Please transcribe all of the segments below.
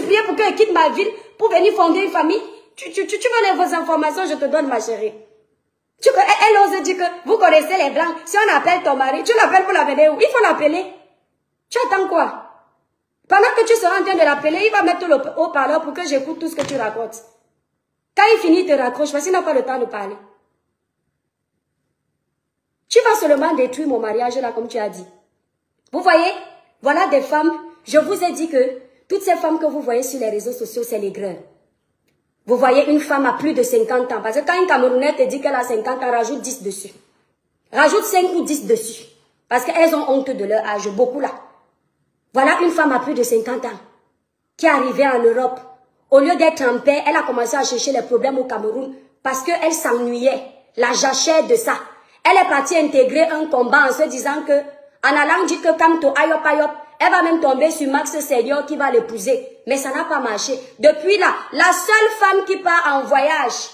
prier pour qu'elle quitte ma ville pour venir fonder une famille. Tu veux les informations, je te donne, ma chérie. Elle ose dire que vous connaissez les blancs. Si on appelle ton mari, tu l'appelles pour l'amener où? Il faut l'appeler. Tu attends quoi? Pendant que tu seras en train de l'appeler, il va mettre le haut-parleur pour que j'écoute tout ce que tu racontes. Quand il finit, il te raccroche parce qu'il n'a pas le temps de parler. Tu vas seulement détruire mon mariage là, comme tu as dit. Vous voyez? Voilà des femmes. Je vous ai dit que toutes ces femmes que vous voyez sur les réseaux sociaux, c'est les greurs. Vous voyez une femme à plus de 50 ans. Parce que quand une Camerounaise te dit qu'elle a 50 ans, rajoute 10 dessus. Rajoute 5 ou 10 dessus. Parce qu'elles ont honte de leur âge, beaucoup là. Voilà une femme à plus de 50 ans qui est arrivée en Europe. Au lieu d'être en paix, elle a commencé à chercher les problèmes au Cameroun parce qu'elle s'ennuyait, la jachère de ça. Elle est partie intégrer un combat en se disant que, en allant dire que Kamto ayop ayop, elle va même tomber sur Max Senior qui va l'épouser. Mais ça n'a pas marché. Depuis là, la seule femme qui part en voyage,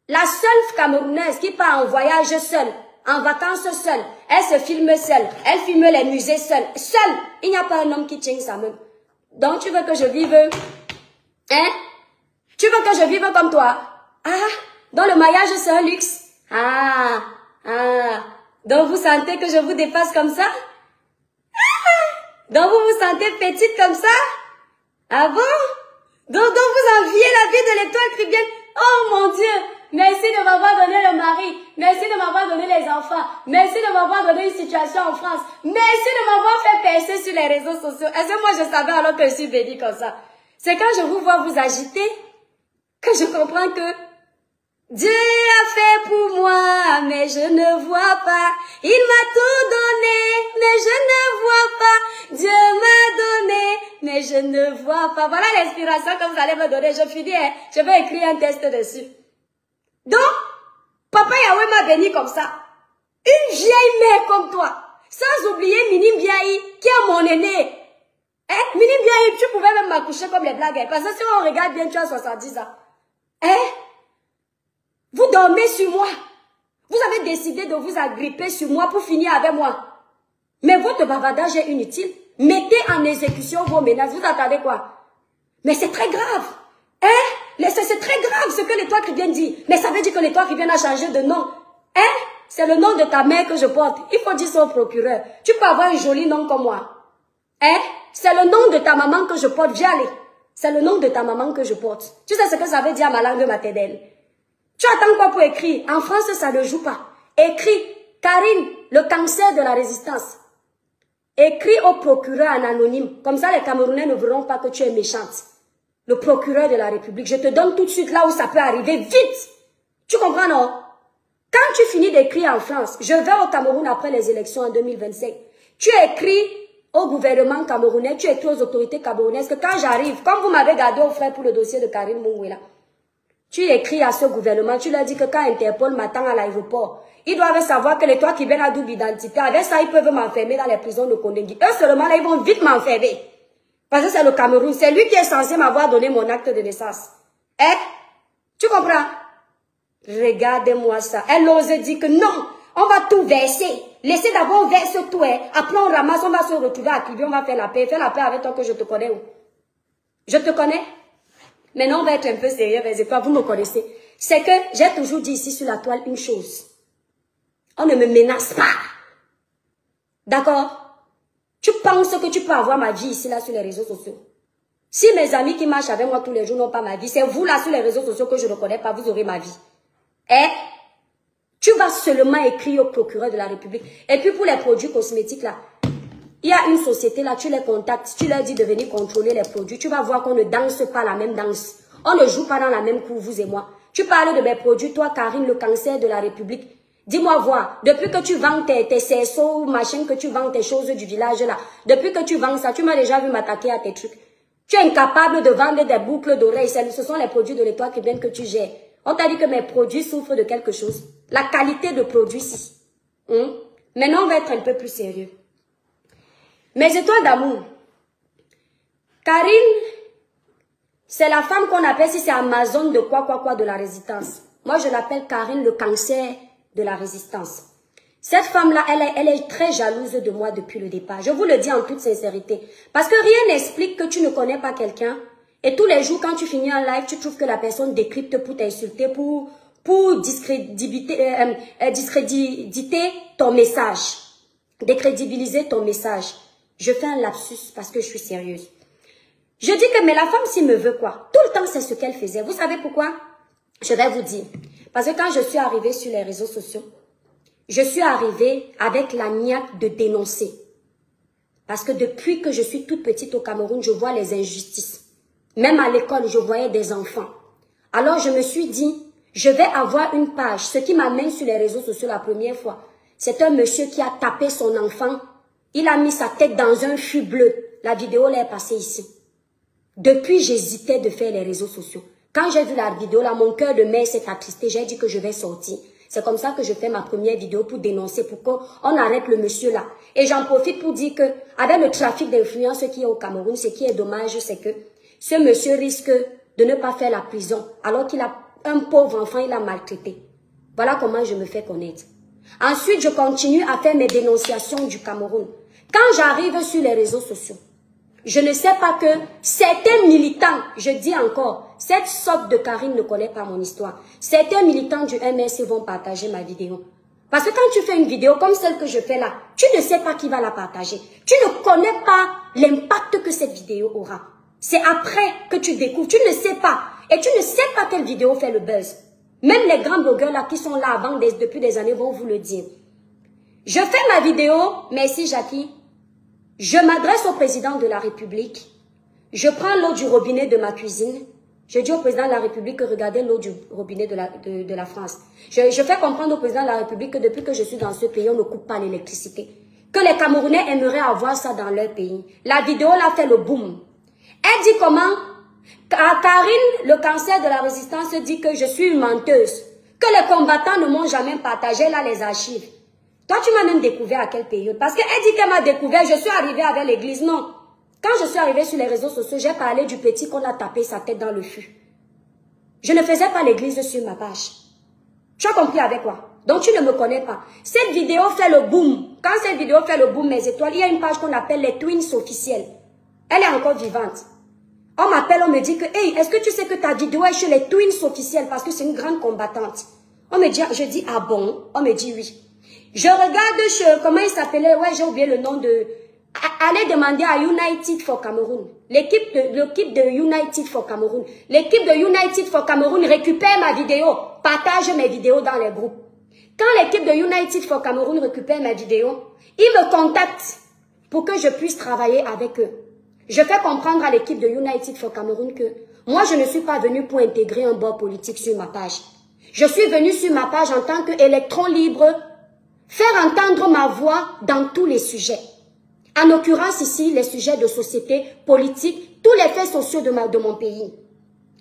la seule Camerounaise qui part en voyage seule, en vacances seule, elle se filme seule, elle filme les musées seule. Seule, il n'y a pas un homme qui tient ça même. Donc tu veux que je vive, hein? Tu veux que je vive comme toi? Ah, donc le mariage c'est un luxe. Ah, donc vous sentez que je vous dépasse comme ça? Donc vous vous sentez petite comme ça? Ah bon? Donc vous enviez la vie de l'étoile chrétienne? Oh mon Dieu! Merci de m'avoir donné le mari. Merci de m'avoir donné les enfants. Merci de m'avoir donné une situation en France. Merci de m'avoir fait percer sur les réseaux sociaux. Est-ce que moi je savais alors que je suis bénie comme ça? C'est quand je vous vois vous agiter que je comprends que Dieu a fait pour moi, mais je ne vois pas. Il m'a tout donné, mais je ne vois pas. Dieu m'a donné, mais je ne vois pas. Voilà l'inspiration que vous allez me donner. Je finis, hein. Je vais écrire un texte dessus. Donc, Papa Yahweh m'a béni comme ça. Une vieille mère comme toi. Sans oublier Mini Biaï, qui est mon aîné. Hein? Mini Biaï, tu pouvais même m'accoucher comme les blagues. Parce que si on regarde bien, tu as 70 ans. Hein? Vous dormez sur moi. Vous avez décidé de vous agripper sur moi pour finir avec moi. Mais votre bavardage est inutile. Mettez en exécution vos menaces. Vous attendez quoi? Mais c'est très grave. Hein? C'est très grave ce que l'étoile chrétienne dit. Mais ça veut dire que l'étoile chrétienne a changé de nom. Hein? C'est le nom de ta mère que je porte. Il faut dire ça au procureur. Tu peux avoir un joli nom comme moi. Hein? C'est le nom de ta maman que je porte. Viens aller. C'est le nom de ta maman que je porte. Tu sais ce que ça veut dire à ma langue maternelle? Tu attends quoi pour écrire? En France, ça ne joue pas. Écris, Karine, le cancer de la résistance. Écris au procureur en anonyme. Comme ça, les Camerounais ne verront pas que tu es méchante. Le procureur de la République. Je te donne tout de suite là où ça peut arriver. Vite! Tu comprends, non? Quand tu finis d'écrire en France, je vais au Cameroun après les élections en 2025. Tu écris au gouvernement camerounais, tu écris aux autorités camerounaises que quand j'arrive, comme vous m'avez gardé au frère pour le dossier de Karine Mououela, tu écris à ce gouvernement, tu leur dis que quand Interpol m'attend à l'aéroport, ils doivent savoir que les toi qui viennent à double identité, avec ça, ils peuvent m'enfermer dans les prisons de Kondengui. Eux seulement, là, ils vont vite m'enfermer. Parce que c'est le Cameroun, c'est lui qui est censé m'avoir donné mon acte de naissance. Hein? Tu comprends? Regardez-moi ça. Elle ose dire que non, on va tout verser. Laissez d'abord on verse tout. Hein. Après on ramasse, on va se retrouver à Kibi, on va faire la paix. Fais la paix avec toi que je te connais où? Je te connais? Maintenant on va être un peu sérieux, mais pas vous me connaissez. C'est que j'ai toujours dit ici sur la toile une chose. On ne me menace pas. D'accord? Tu penses que tu peux avoir ma vie ici là sur les réseaux sociaux? Si mes amis qui marchent avec moi tous les jours n'ont pas ma vie, c'est vous là sur les réseaux sociaux que je ne connais pas, vous aurez ma vie. Eh? Tu vas seulement écrire au procureur de la République. Et puis pour les produits cosmétiques là, il y a une société là, tu les contactes, tu leur dis de venir contrôler les produits, tu vas voir qu'on ne danse pas la même danse. On ne joue pas dans la même cour, vous et moi. Tu parles de mes produits, toi Karine, le cancer de la République. Dis-moi voir, depuis que tu vends tes cerceaux, machin, que tu vends tes choses du village là, depuis que tu vends ça, tu m'as déjà vu m'attaquer à tes trucs. Tu es incapable de vendre des boucles d'oreilles, ce sont les produits de l'étoile qui viennent que tu gères. On t'a dit que mes produits souffrent de quelque chose. La qualité de produit, si. Maintenant, on va être un peu plus sérieux. Mes étoiles d'amour. Karine, c'est la femme qu'on appelle, si c'est Amazon de quoi de la résistance. Moi, je l'appelle Karine, le cancer de la résistance. Cette femme-là, elle est très jalouse de moi depuis le départ. Je vous le dis en toute sincérité. Parce que rien n'explique que tu ne connais pas quelqu'un. Et tous les jours, quand tu finis un live, tu trouves que la personne décrypte pour t'insulter, pour discréditer ton message. Décrédibiliser ton message. Je fais un lapsus parce que je suis sérieuse. Je dis que, mais la femme, s'il me veut quoi? Tout le temps, c'est ce qu'elle faisait. Vous savez pourquoi? Je vais vous dire. Parce que quand je suis arrivée sur les réseaux sociaux, je suis arrivée avec la niaque de dénoncer. Parce que depuis que je suis toute petite au Cameroun, je vois les injustices. Même à l'école, je voyais des enfants. Alors, je me suis dit, je vais avoir une page. Ce qui m'amène sur les réseaux sociaux la première fois, c'est un monsieur qui a tapé son enfant. Il a mis sa tête dans un fût bleu. La vidéo là est passée ici. Depuis, j'hésitais de faire les réseaux sociaux. Quand j'ai vu la vidéo là, mon cœur de mère s'est attristé. J'ai dit que je vais sortir. C'est comme ça que je fais ma première vidéo pour dénoncer, pour qu'on arrête le monsieur là. Et j'en profite pour dire que, avec le trafic d'influence qui est au Cameroun, ce qui est dommage, c'est que ce monsieur risque de ne pas faire la prison, alors qu'il a un pauvre enfant, il a maltraité. Voilà comment je me fais connaître. Ensuite, je continue à faire mes dénonciations du Cameroun. Quand j'arrive sur les réseaux sociaux, je ne sais pas que certains militants, je dis encore, cette sorte de Karine ne connaît pas mon histoire. Certains militants du MRC vont partager ma vidéo. Parce que quand tu fais une vidéo comme celle que je fais là, tu ne sais pas qui va la partager. Tu ne connais pas l'impact que cette vidéo aura. C'est après que tu découvres, tu ne sais pas. Et tu ne sais pas quelle vidéo fait le buzz. Même les grands blogueurs là qui sont là avant depuis des années vont vous le dire. Je fais ma vidéo, merci Jackie. Je m'adresse au président de la République. Je prends l'eau du robinet de ma cuisine. Je dis au président de la République que regardez l'eau du robinet de la France. Je fais comprendre au président de la République que depuis que je suis dans ce pays, on ne coupe pas l'électricité. Que les Camerounais aimeraient avoir ça dans leur pays. La vidéo là fait le boom. Elle dit comment? Karine, le cancer de la résistance, dit que je suis une menteuse. Que les combattants ne m'ont jamais partagé là les archives. Toi, tu m'as même découvert à quelle période? Parce qu'elle dit qu'elle m'a découvert, je suis arrivée avec l'église. Non. Quand je suis arrivée sur les réseaux sociaux, j'ai parlé du petit qu'on a tapé sa tête dans le fût. Je ne faisais pas l'église sur ma page. Tu as compris avec quoi? Donc tu ne me connais pas. Cette vidéo fait le boom. Quand cette vidéo fait le boom, mes étoiles, il y a une page qu'on appelle les Twins officiels. Elle est encore vivante. On m'appelle, on me dit que, hey, est-ce que tu sais que ta vidéo est chez les Twins officiels parce que c'est une grande combattante? On me dit, je dis, ah bon? On me dit oui. Je regarde chez, comment il s'appelait? Ouais, j'ai oublié le nom de... Allez demander à United for Cameroun. L'équipe de United for Cameroun. L'équipe de United for Cameroun récupère ma vidéo, partage mes vidéos dans les groupes. Quand l'équipe de United for Cameroun récupère mes vidéos, ils me contactent pour que je puisse travailler avec eux. Je fais comprendre à l'équipe de United for Cameroun que moi, je ne suis pas venue pour intégrer un bord politique sur ma page. Je suis venue sur ma page en tant qu'électron libre, faire entendre ma voix dans tous les sujets. En l'occurrence ici, les sujets de société, politique, tous les faits sociaux de mon pays.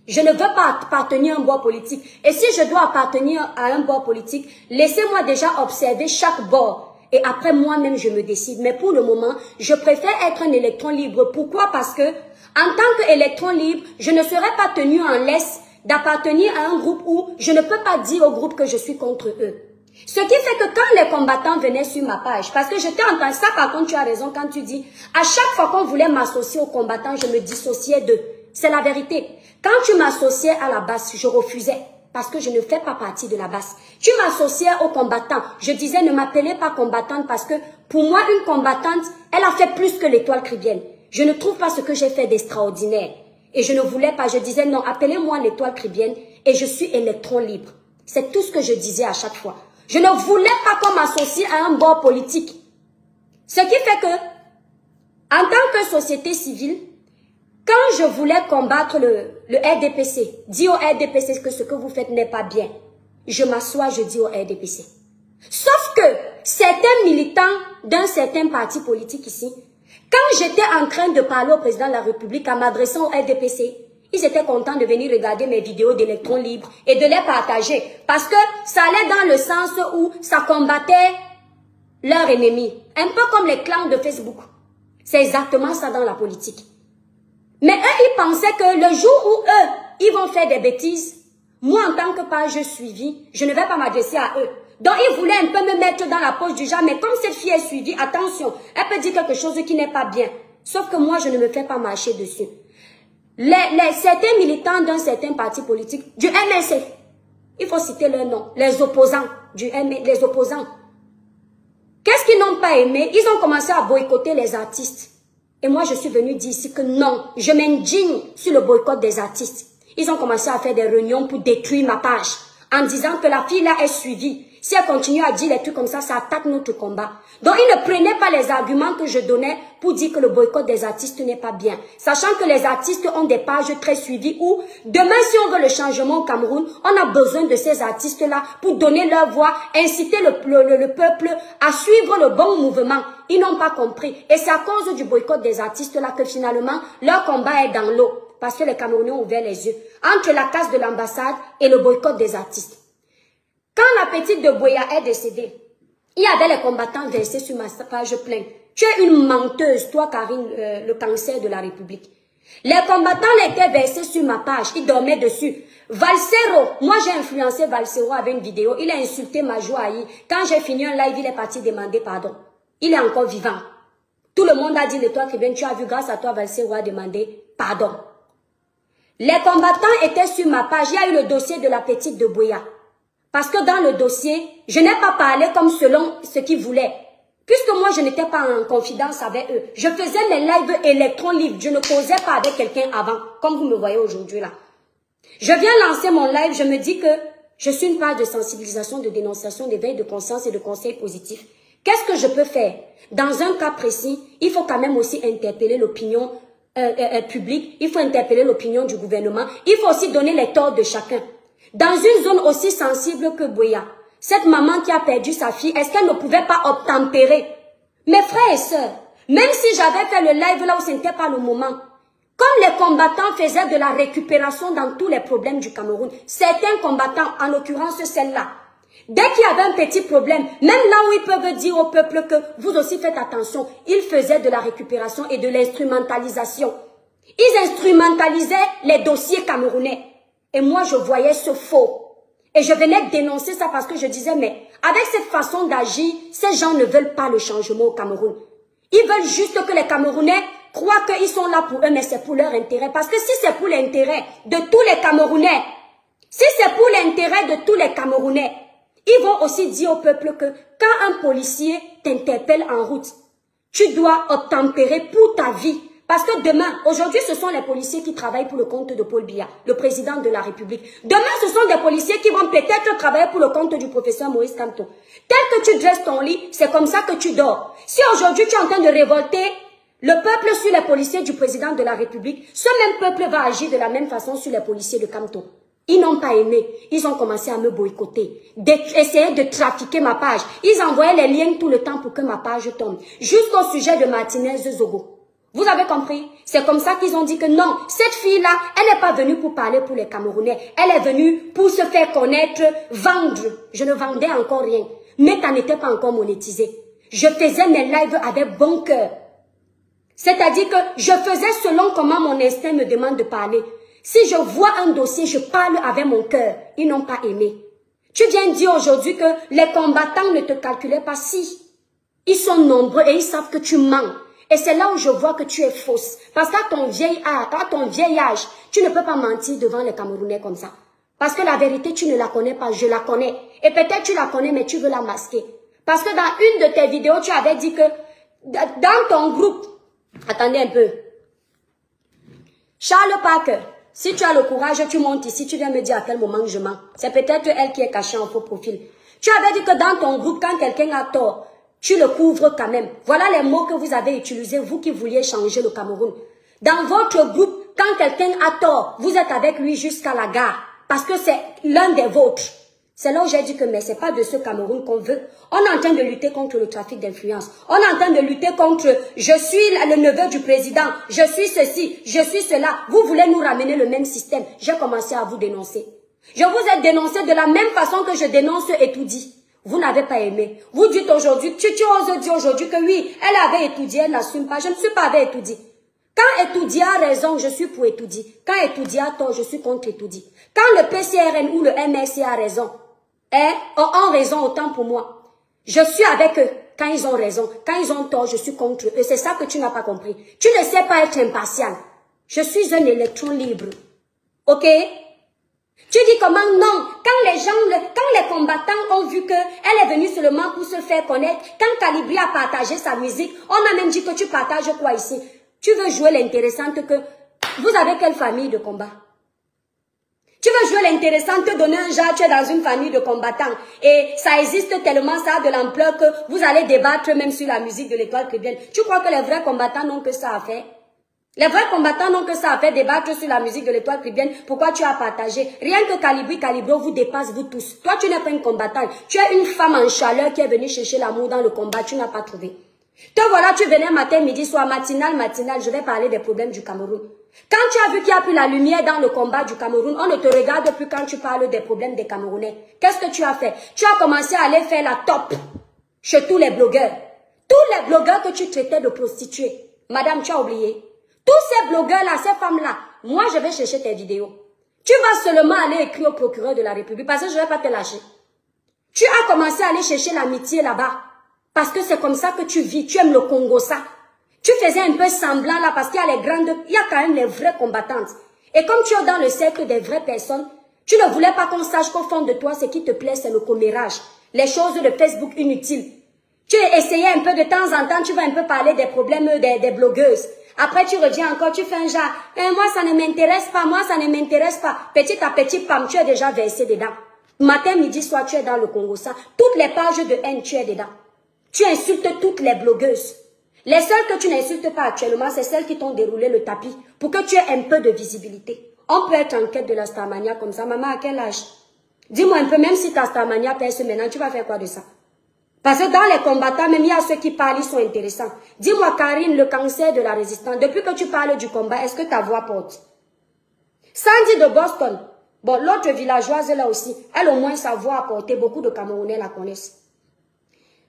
Je ne veux pas appartenir à un bord politique. Et si je dois appartenir à un bord politique, laissez-moi déjà observer chaque bord. Et après, moi-même, je me décide. Mais pour le moment, je préfère être un électron libre. Pourquoi? Parce que, en tant qu'électron libre, je ne serai pas tenu en laisse d'appartenir à un groupe où je ne peux pas dire au groupe que je suis contre eux. Ce qui fait que quand les combattants venaient sur ma page, parce que je t'ai entendu ça, par contre, tu as raison quand tu dis, à chaque fois qu'on voulait m'associer aux combattants, je me dissociais d'eux. C'est la vérité. Quand tu m'associais à la base, je refusais. Parce que je ne fais pas partie de la base. Tu m'associais aux combattants. Je disais, ne m'appelez pas combattante parce que pour moi, une combattante, elle a fait plus que l'étoile cribienne. Je ne trouve pas ce que j'ai fait d'extraordinaire. Et je ne voulais pas. Je disais, non, appelez-moi l'étoile cribienne et je suis électron libre. C'est tout ce que je disais à chaque fois. Je ne voulais pas qu'on m'associe à un bord politique. Ce qui fait que, en tant que société civile, quand je voulais combattre le RDPC, dis au RDPC que ce que vous faites n'est pas bien. Je m'assois, je dis au RDPC. Sauf que certains militants d'un certain parti politique ici, quand j'étais en train de parler au président de la République en m'adressant au RDPC, ils étaient contents de venir regarder mes vidéos d'électrons libres et de les partager. Parce que ça allait dans le sens où ça combattait leur ennemi. Un peu comme les clans de Facebook. C'est exactement ça dans la politique. Mais eux, ils pensaient que le jour où eux, ils vont faire des bêtises, moi, en tant que page suivie, je ne vais pas m'adresser à eux. Donc, ils voulaient un peu me mettre dans la poche du genre, mais comme cette fille est suivie, attention, elle peut dire quelque chose qui n'est pas bien. Sauf que moi, je ne me fais pas marcher dessus. certains militants d'un certain parti politique, du MSC, il faut citer leur nom, les opposants, les opposants. Qu'est-ce qu'ils n'ont pas aimé? Ils ont commencé à boycotter les artistes. Et moi, je suis venue dire ici que non, je m'indigne sur le boycott des artistes. Ils ont commencé à faire des réunions pour détruire ma page, en disant que la fille là est suivie. Si elle continue à dire des trucs comme ça attaque notre combat. Donc, ils ne prenaient pas les arguments que je donnais pour dire que le boycott des artistes n'est pas bien. Sachant que les artistes ont des pages très suivies où, demain, si on veut le changement au Cameroun, on a besoin de ces artistes-là pour donner leur voix, inciter le peuple à suivre le bon mouvement. Ils n'ont pas compris. Et c'est à cause du boycott des artistes-là que finalement, leur combat est dans l'eau. Parce que les Camerounais ont ouvert les yeux. Entre la casse de l'ambassade et le boycott des artistes. Quand la petite de Boya est décédée, il y avait les combattants versés sur ma page pleine. Tu es une menteuse, toi, Karine, le cancer de la République. Les combattants étaient versés sur ma page, ils dormaient dessus. Valsero, moi j'ai influencé Valsero avec une vidéo, il a insulté Majou Aïe. Quand j'ai fini un live, il est parti demander pardon. Il est encore vivant. Tout le monde a dit de toi, Kébien, tu as vu, grâce à toi, Valsero a demandé pardon. Les combattants étaient sur ma page, il y a eu le dossier de la petite de Boya. Parce que dans le dossier, je n'ai pas parlé comme selon ce qu'ils voulaient. Puisque moi, je n'étais pas en confidence avec eux. Je faisais mes lives électron libres. Je ne causais pas avec quelqu'un avant, comme vous me voyez aujourd'hui là. Je viens lancer mon live, je me dis que je suis une page de sensibilisation, de dénonciation, d'éveil de conscience et de conseils positifs. Qu'est-ce que je peux faire? Dans un cas précis, il faut quand même aussi interpeller l'opinion publique. Il faut interpeller l'opinion du gouvernement. Il faut aussi donner les torts de chacun. Dans une zone aussi sensible que Boya, cette maman qui a perdu sa fille, est-ce qu'elle ne pouvait pas obtempérer? Mes frères et sœurs, même si j'avais fait le live là où ce n'était pas le moment, comme les combattants faisaient de la récupération dans tous les problèmes du Cameroun, certains combattants, en l'occurrence celle-là, dès qu'il y avait un petit problème, même là où ils peuvent dire au peuple que vous aussi faites attention, ils faisaient de la récupération et de l'instrumentalisation. Ils instrumentalisaient les dossiers camerounais. Et moi, je voyais ce faux. Et je venais dénoncer ça parce que je disais, mais avec cette façon d'agir, ces gens ne veulent pas le changement au Cameroun. Ils veulent juste que les Camerounais croient qu'ils sont là pour eux, mais c'est pour leur intérêt. Parce que si c'est pour l'intérêt de tous les Camerounais, si c'est pour l'intérêt de tous les Camerounais, ils vont aussi dire au peuple que quand un policier t'interpelle en route, tu dois obtempérer pour ta vie. Parce que demain, aujourd'hui, ce sont les policiers qui travaillent pour le compte de Paul Biya, le président de la République. Demain, ce sont des policiers qui vont peut-être travailler pour le compte du professeur Maurice Kamto. Tel que tu dresses ton lit, c'est comme ça que tu dors. Si aujourd'hui, tu es en train de révolter le peuple sur les policiers du président de la République, ce même peuple va agir de la même façon sur les policiers de Kamto. Ils n'ont pas aimé. Ils ont commencé à me boycotter, essayer de trafiquer ma page. Ils envoyaient les liens tout le temps pour que ma page tombe. Jusqu'au sujet de Martinez Zogo. Vous avez compris? C'est comme ça qu'ils ont dit que non, cette fille-là, elle n'est pas venue pour parler pour les Camerounais. Elle est venue pour se faire connaître, vendre. Je ne vendais encore rien. Mais ça n'était pas encore monétisé. Je faisais mes lives avec bon cœur. C'est-à-dire que je faisais selon comment mon instinct me demande de parler. Si je vois un dossier, je parle avec mon cœur. Ils n'ont pas aimé. Tu viens dire aujourd'hui que les combattants ne te calculaient pas si. Ils sont nombreux et ils savent que tu mens. Et c'est là où je vois que tu es fausse. Parce qu'à ton vieil âge, tu ne peux pas mentir devant les Camerounais comme ça. Parce que la vérité, tu ne la connais pas, je la connais. Et peut-être tu la connais, mais tu veux la masquer. Parce que dans une de tes vidéos, tu avais dit que dans ton groupe... Attendez un peu. Charles Parker, si tu as le courage, tu montes ici, tu viens me dire à quel moment je mens. C'est peut-être elle qui est cachée en faux profil. Tu avais dit que dans ton groupe, quand quelqu'un a tort, tu le couvres quand même. Voilà les mots que vous avez utilisés, vous qui vouliez changer le Cameroun. Dans votre groupe, quand quelqu'un a tort, vous êtes avec lui jusqu'à la gare. Parce que c'est l'un des vôtres. C'est là où j'ai dit que mais c'est pas de ce Cameroun qu'on veut. On est en train de lutter contre le trafic d'influence. On est en train de lutter contre je suis le neveu du président, je suis ceci, je suis cela. Vous voulez nous ramener le même système. J'ai commencé à vous dénoncer. Je vous ai dénoncé de la même façon que je dénonce Etoudi. Vous n'avez pas aimé. Vous dites aujourd'hui, tu oses dire aujourd'hui que oui, elle avait étudié, elle n'assume pas. Je ne suis pas avec Etoudi. Quand Etoudi a raison, je suis pour Etoudi. Quand Etoudi a tort, je suis contre Etoudi. Quand le PCRN ou le MRC a raison, ont raison autant pour moi. Je suis avec eux quand ils ont raison. Quand ils ont tort, je suis contre eux. Et c'est ça que tu n'as pas compris. Tu ne sais pas être impartial. Je suis un électron libre. Ok? Tu dis comment? Non. Quand les combattants ont vu qu'elle est venue seulement pour se faire connaître, quand Calibri a partagé sa musique, on a même dit que tu partages quoi ici? Tu veux jouer l'intéressante que... Vous avez quelle famille de combat? Tu veux jouer l'intéressante, te donner un genre, tu es dans une famille de combattants. Et ça existe tellement, ça a de l'ampleur que vous allez débattre même sur la musique de l'étoile chrétienne. Tu crois que les vrais combattants n'ont que ça à faire? Les vrais combattants n'ont que ça à faire, débattre sur la musique de l'étoile chrétienne. Pourquoi tu as partagé? Rien que Calibro vous dépasse, vous tous. Toi, tu n'es pas une combattante. Tu es une femme en chaleur qui est venue chercher l'amour dans le combat. Tu n'as pas trouvé. Te voilà, tu venais matin, midi, soir, matinal, je vais parler des problèmes du Cameroun. Quand tu as vu qu'il y a plus la lumière dans le combat du Cameroun, on ne te regarde plus quand tu parles des problèmes des Camerounais. Qu'est-ce que tu as fait? Tu as commencé à aller faire la top chez tous les blogueurs. Tous les blogueurs que tu traitais de prostituées. Madame, tu as oublié. Tous ces blogueurs-là, ces femmes-là, moi je vais chercher tes vidéos. Tu vas seulement aller écrire au procureur de la République parce que je ne vais pas te lâcher. Tu as commencé à aller chercher l'amitié là-bas. Parce que c'est comme ça que tu vis, tu aimes le Congo, ça. Tu faisais un peu semblant là parce qu'il y a les grandes, il y a quand même les vraies combattantes. Et comme tu es dans le cercle des vraies personnes, tu ne voulais pas qu'on sache qu'au fond de toi, ce qui te plaît, c'est le commérage. Les choses de Facebook inutiles. Tu essayais un peu de temps en temps, tu vas un peu parler des problèmes des blogueuses. Après, tu reviens encore, tu fais un genre, moi ça ne m'intéresse pas, moi ça ne m'intéresse pas. Petit à petit, pam, tu es déjà versé dedans. Matin, midi, soir, tu es dans le Congo, ça. Toutes les pages de haine, tu es dedans. Tu insultes toutes les blogueuses. Les seules que tu n'insultes pas actuellement, c'est celles qui t'ont déroulé le tapis pour que tu aies un peu de visibilité. On peut être en quête de la Starmania comme ça. Maman, à quel âge? Dis-moi un peu, même si ta Starmania perce maintenant, tu vas faire quoi de ça? Parce que dans les combattants, même il y a ceux qui parlent, ils sont intéressants. Dis-moi, Karine, le cancer de la résistance, depuis que tu parles du combat, est-ce que ta voix porte? Sandy de Boston, bon, l'autre villageoise là aussi, elle au moins sa voix a porté, beaucoup de Camerounais la connaissent.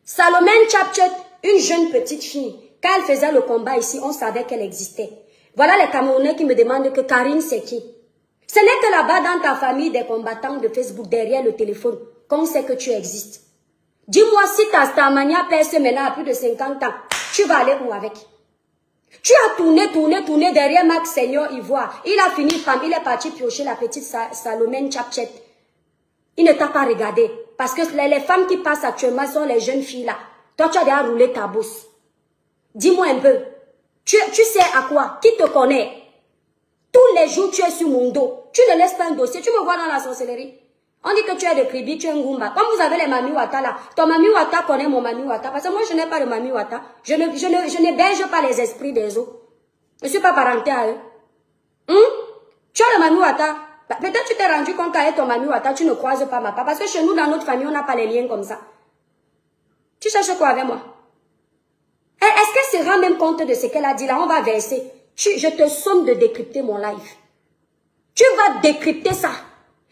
Salomène Chapchet, une jeune petite fille, quand elle faisait le combat ici, on savait qu'elle existait. Voilà les Camerounais qui me demandent que Karine c'est qui. Ce n'est que là-bas dans ta famille des combattants de Facebook, derrière le téléphone, qu'on sait que tu existes. Dis-moi si ta Starmania perce maintenant à plus de 50 ans, tu vas aller où avec? Tu as tourné derrière Max Seigneur Ivoire. Il a fini, il est parti piocher la petite Salomène Chapchet. Il ne t'a pas regardé. Parce que les femmes qui passent actuellement sont les jeunes filles là. Toi, tu as déjà roulé ta bourse. Dis-moi un peu. Tu sais à quoi? Qui te connaît? Tous les jours, tu es sur mon dos. Tu ne laisses pas un dossier. Tu me vois dans la sorcellerie. On dit que tu es de Kribi, tu es un Goumba. Comme vous avez les Mami Wata là. Ton Mami Wata connaît mon Mami Wata. Parce que moi, je n'ai pas de Mami Wata. Je n'héberge pas les esprits des autres. Je ne suis pas parenté à eux. Tu as le Mami Wata. Peut-être tu t'es rendu compte qu'avec ton Mami Wata, tu ne croises pas ma part. Parce que chez nous, dans notre famille, on n'a pas les liens comme ça. Tu cherches quoi avec moi? Est-ce qu'elle se rend même compte de ce qu'elle a dit là? On va verser. Je te somme de décrypter mon live. Tu vas décrypter ça.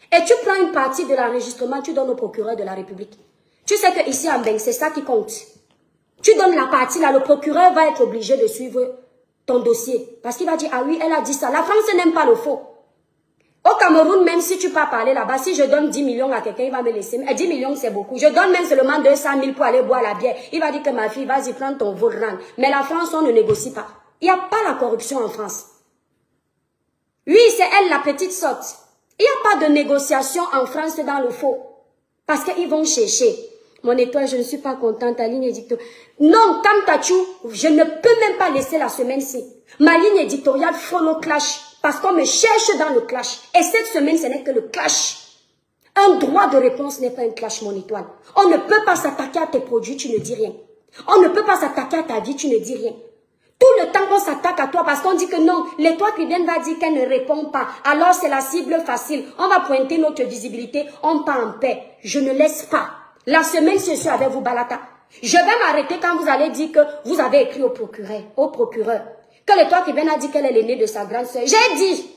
Et tu prends une partie de l'enregistrement, tu donnes au procureur de la République. Tu sais qu'ici en Beng, c'est ça qui compte. Tu donnes la partie là, le procureur va être obligé de suivre ton dossier. Parce qu'il va dire, ah oui, elle a dit ça. La France n'aime pas le faux. Au Cameroun, même si tu peux parler là-bas, si je donne 10 millions à quelqu'un, il va me laisser. 10 millions, c'est beaucoup. Je donne même seulement 200 000 pour aller boire la bière. Il va dire que ma fille, vas-y, prends ton vaudran. Mais la France, on ne négocie pas. Il n'y a pas la corruption en France. Oui, c'est elle, la petite sorte. Il n'y a pas de négociation en France dans le faux. Parce qu'ils vont chercher. Mon étoile, je ne suis pas contente, ta ligne éditoriale. Non, Kamtachou, je ne peux même pas laisser la semaine-ci. Ma ligne éditoriale follow clash. Parce qu'on me cherche dans le clash. Et cette semaine, ce n'est que le clash. Un droit de réponse n'est pas un clash, mon étoile. On ne peut pas s'attaquer à tes produits, tu ne dis rien. On ne peut pas s'attaquer à ta vie, tu ne dis rien. Tout le temps qu'on s'attaque à toi parce qu'on dit que non, l'étoile chrétienne va dire qu'elle ne répond pas. Alors c'est la cible facile. On va pointer notre visibilité, on part en paix. Je ne laisse pas. La semaine, je suis avec vous, Balata. Je vais m'arrêter quand vous allez dire que vous avez écrit au procureur. Que l'étoile chrétienne a dit qu'elle est l'aînée de sa grande sœur. J'ai dit,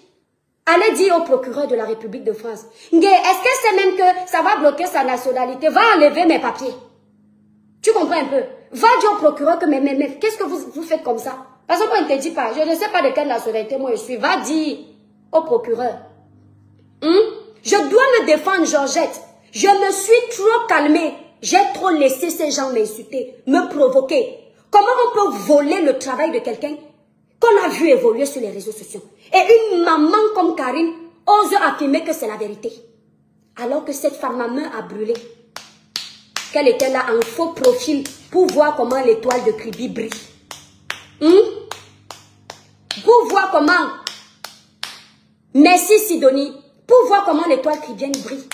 allez dire au procureur de la République de France. Est-ce que c'est même que ça va bloquer sa nationalité? Va enlever mes papiers. Tu comprends un peu? Va dire au procureur que mais qu'est-ce que vous faites comme ça? Parce qu'on ne te dit pas, je ne sais pas de quelle nationalité moi je suis. Va dire au procureur. Je dois me défendre, Georgette. Je me suis trop calmée. J'ai trop laissé ces gens m'insulter, me provoquer. Comment on peut voler le travail de quelqu'un? qu'on a vu évoluer sur les réseaux sociaux. Et une maman comme Karine ose affirmer que c'est la vérité. Alors que cette femme, ma main a brûlé. Qu'elle était là en faux profil pour voir comment l'étoile de Kribi brille. Pour voir comment. Merci Sidonie. Pour voir comment l'étoile kribienne brille.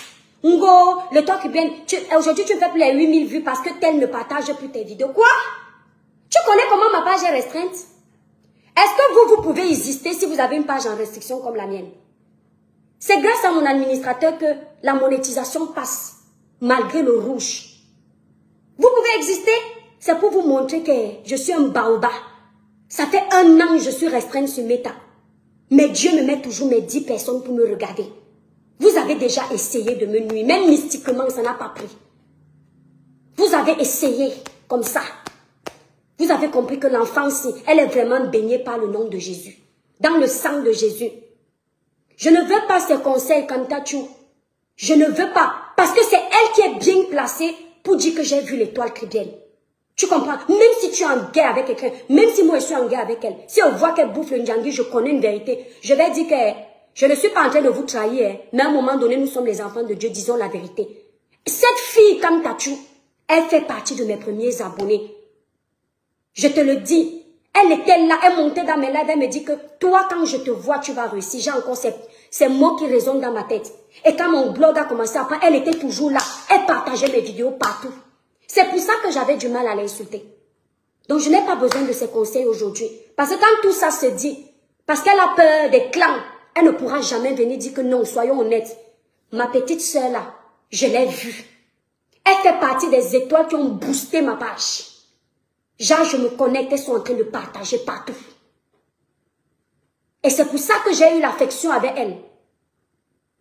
Ngo, l'étoile kribienne, aujourd'hui tu fais plus les 8000 vues parce que tel ne partage plus tes vidéos. Quoi? Tu connais comment ma page est restreinte? Est-ce que vous pouvez exister si vous avez une page en restriction comme la mienne? C'est grâce à mon administrateur que la monétisation passe, malgré le rouge. Vous pouvez exister, c'est pour vous montrer que je suis un baobab. Ça fait 1 an que je suis restreinte sur Meta. Mais Dieu me met toujours mes 10 personnes pour me regarder. Vous avez déjà essayé de me nuire, même mystiquement, ça n'a pas pris. Vous avez essayé comme ça. Vous avez compris que l'enfance, elle est vraiment baignée par le nom de Jésus. Dans le sang de Jésus. Je ne veux pas ces conseils comme Tachou. Je ne veux pas. Parce que c'est elle qui est bien placée pour dire que j'ai vu l'étoile kribienne. Tu comprends? Même si tu es en guerre avec quelqu'un, même si moi je suis en guerre avec elle, si on voit qu'elle bouffe le ndjangui, je connais une vérité. Je vais dire que je ne suis pas en train de vous trahir, mais à un moment donné, nous sommes les enfants de Dieu, disons la vérité. Cette fille comme Tachou, elle fait partie de mes premiers abonnés. Je te le dis. Elle était là, elle montait dans mes lives, elle me dit que toi, quand je te vois, tu vas réussir. J'ai encore ces mots qui résonnent dans ma tête. Et quand mon blog a commencé à prendre, elle était toujours là. Elle partageait mes vidéos partout. C'est pour ça que j'avais du mal à l'insulter. Donc, je n'ai pas besoin de ses conseils aujourd'hui. Parce que quand tout ça se dit, parce qu'elle a peur des clans, elle ne pourra jamais venir dire que non, soyons honnêtes. Ma petite soeur là, je l'ai vue. Elle fait partie des étoiles qui ont boosté ma page. Genre, je me connecte, elles sont en train de partager partout. Et c'est pour ça que j'ai eu l'affection avec elle.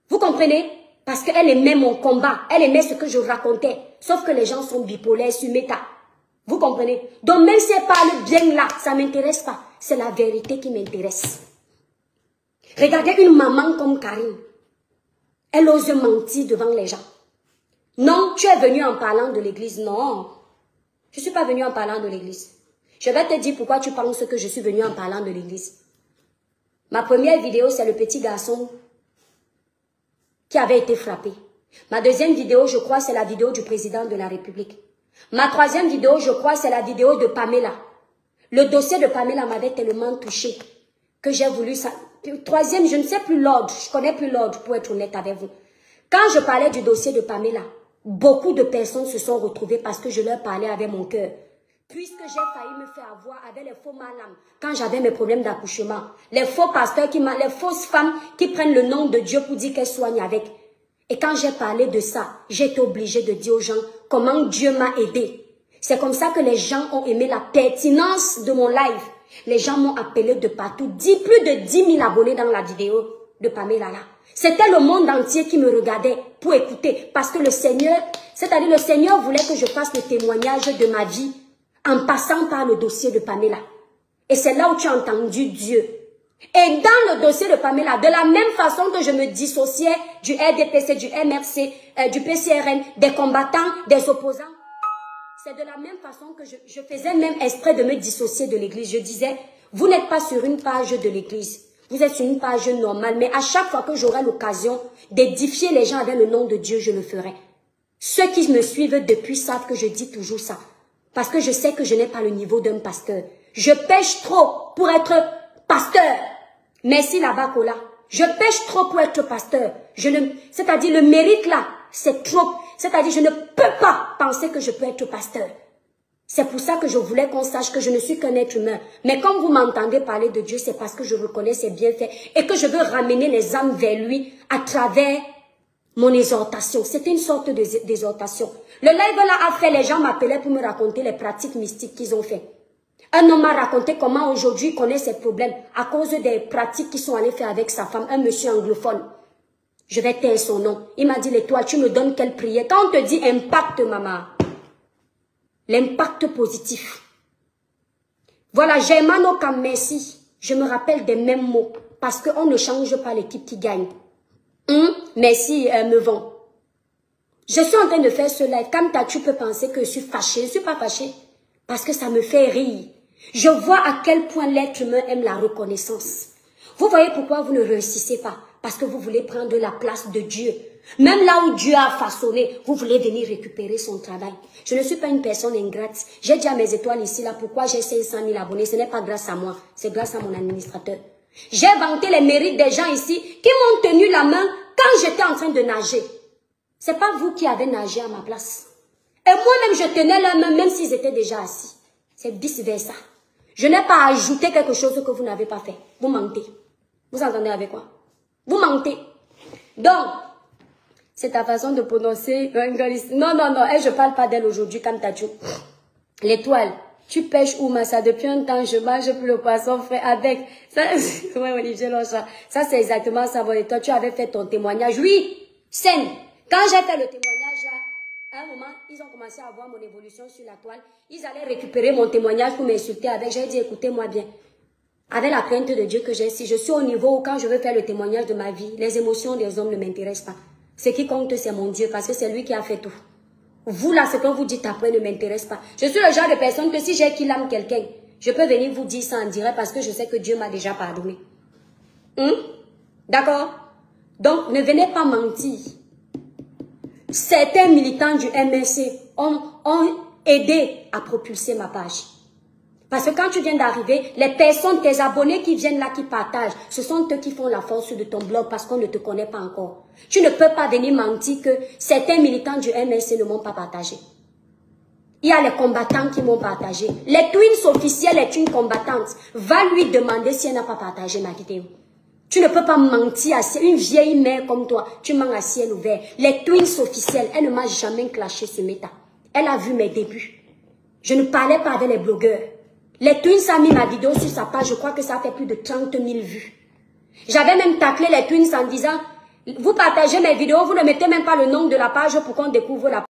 Vous comprenez? Parce qu'elle aimait mon combat. Elle aimait ce que je racontais. Sauf que les gens sont bipolaires sur Meta. Vous comprenez? Donc même si elle parle bien là, ça ne m'intéresse pas. C'est la vérité qui m'intéresse. Regardez une maman comme Karine. Elle ose mentir devant les gens. Non, tu es venu en parlant de l'église. Non. Je ne suis pas venue en parlant de l'église. Je vais te dire pourquoi tu penses que je suis venue en parlant de l'église. Ma première vidéo, c'est le petit garçon qui avait été frappé. Ma deuxième vidéo, je crois, c'est la vidéo du président de la République. Ma troisième vidéo, je crois, c'est la vidéo de Pamela. Le dossier de Pamela m'avait tellement touché que j'ai voulu ça. Troisième, je ne sais plus l'ordre. Je ne connais plus l'ordre pour être honnête avec vous. Quand je parlais du dossier de Pamela, beaucoup de personnes se sont retrouvées parce que je leur parlais avec mon cœur. Puisque j'ai failli me faire avoir avec les faux malams quand j'avais mes problèmes d'accouchement. Les faux pasteurs, les fausses femmes qui prennent le nom de Dieu pour dire qu'elles soignent avec. Et quand j'ai parlé de ça, j'ai été obligée de dire aux gens comment Dieu m'a aidé. C'est comme ça que les gens ont aimé la pertinence de mon live. Les gens m'ont appelé de partout. Plus de 10 000 abonnés dans la vidéo de Pamela là. C'était le monde entier qui me regardait pour écouter. Parce que le Seigneur, c'est-à-dire le Seigneur voulait que je fasse le témoignage de ma vie en passant par le dossier de Pamela. Et c'est là où tu as entendu Dieu. Et dans le dossier de Pamela, de la même façon que je me dissociais du RDPC, du MRC, du PCRN, des combattants, des opposants, c'est de la même façon que je faisais même exprès de me dissocier de l'église. Je disais, vous n'êtes pas sur une page de l'église. Vous êtes sur une page normale. Mais à chaque fois que j'aurai l'occasion d'édifier les gens avec le nom de Dieu, je le ferai. Ceux qui me suivent depuis savent que je dis toujours ça. Parce que je sais que je n'ai pas le niveau d'un pasteur. Je pêche trop pour être pasteur. Merci là-bas, Kola. Je pêche trop pour être pasteur. C'est-à-dire le mérite là, c'est trop. C'est-à-dire je ne peux pas penser que je peux être pasteur. C'est pour ça que je voulais qu'on sache que je ne suis qu'un être humain. Mais quand vous m'entendez parler de Dieu, c'est parce que je reconnais ses bienfaits et que je veux ramener les âmes vers lui à travers mon exhortation. C'était une sorte d'exhortation. Le live là a fait, les gens m'appelaient pour me raconter les pratiques mystiques qu'ils ont fait. Un homme m'a raconté comment aujourd'hui il connaît ses problèmes à cause des pratiques qu'ils sont allés faire avec sa femme, un monsieur anglophone. Je vais taire son nom. Il m'a dit, l'étoile, tu me donnes quelle prière? Quand on te dit impact, maman, l'impact positif. Voilà, Germano comme merci. Je me rappelle des mêmes mots parce qu'on ne change pas l'équipe qui gagne. Merci, Meuvon. Je suis en train de faire ce live. Comme tu peux penser que je suis fâchée. Je ne suis pas fâchée parce que ça me fait rire. Je vois à quel point l'être humain aime la reconnaissance. Vous voyez pourquoi vous ne réussissez pas? Parce que vous voulez prendre la place de Dieu. Même là où Dieu a façonné, vous voulez venir récupérer son travail. Je ne suis pas une personne ingrate. J'ai déjà mes étoiles ici, là. Pourquoi j'ai 500 000 abonnés? Ce n'est pas grâce à moi, c'est grâce à mon administrateur. J'ai vanté les mérites des gens ici qui m'ont tenu la main quand j'étais en train de nager. C'est pas vous qui avez nagé à ma place. Et moi-même, je tenais la main même s'ils étaient déjà assis. C'est vice-versa. Je n'ai pas ajouté quelque chose que vous n'avez pas fait. Vous mentez. Vous entendez avec quoi? Vous mentez. Donc, c'est ta façon de prononcer. Non, non, non. Je ne parle pas d'elle aujourd'hui, comme Tadjou. L'étoile. Tu pêches où, Massa? Depuis un temps, je mange plus le poisson frais avec. Ça, ouais, Olivier Loncha. Ça, c'est exactement ça, et toi, tu avais fait ton témoignage. Oui, scène. Quand j'ai fait le témoignage, là, à un moment, ils ont commencé à voir mon évolution sur la toile. Ils allaient récupérer mon témoignage pour m'insulter avec. J'ai dit, écoutez-moi bien. Avec la crainte de Dieu que j'ai ici, je suis au niveau où quand je veux faire le témoignage de ma vie, les émotions des hommes ne m'intéressent pas. Ce qui compte, c'est mon Dieu, parce que c'est lui qui a fait tout. Vous, là, ce que vous dites après ne m'intéresse pas. Je suis le genre de personne que si j'ai qu'il aime quelqu'un, je peux venir vous dire ça en direct parce que je sais que Dieu m'a déjà pardonné. D'accord? Donc, ne venez pas mentir. Certains militants du MLC ont aidé à propulser ma page. Parce que quand tu viens d'arriver, les personnes, tes abonnés qui viennent là, qui partagent, ce sont eux qui font la force de ton blog parce qu'on ne te connaît pas encore. Tu ne peux pas venir mentir que certains militants du MLC ne m'ont pas partagé. Il y a les combattants qui m'ont partagé. Les Twins officiels est une combattante. Va lui demander si elle n'a pas partagé ma vidéo. Tu ne peux pas mentir à une vieille mère comme toi. Tu mens à ciel ouvert. Les Twins officiels, elle ne m'a jamais clashé sur Meta. Elle a vu mes débuts. Je ne parlais pas avec les blogueurs. Les Twins a mis ma vidéo sur sa page, je crois que ça fait plus de 30 000 vues. J'avais même taclé les Twins en disant, vous partagez mes vidéos, vous ne mettez même pas le nom de la page pour qu'on découvre la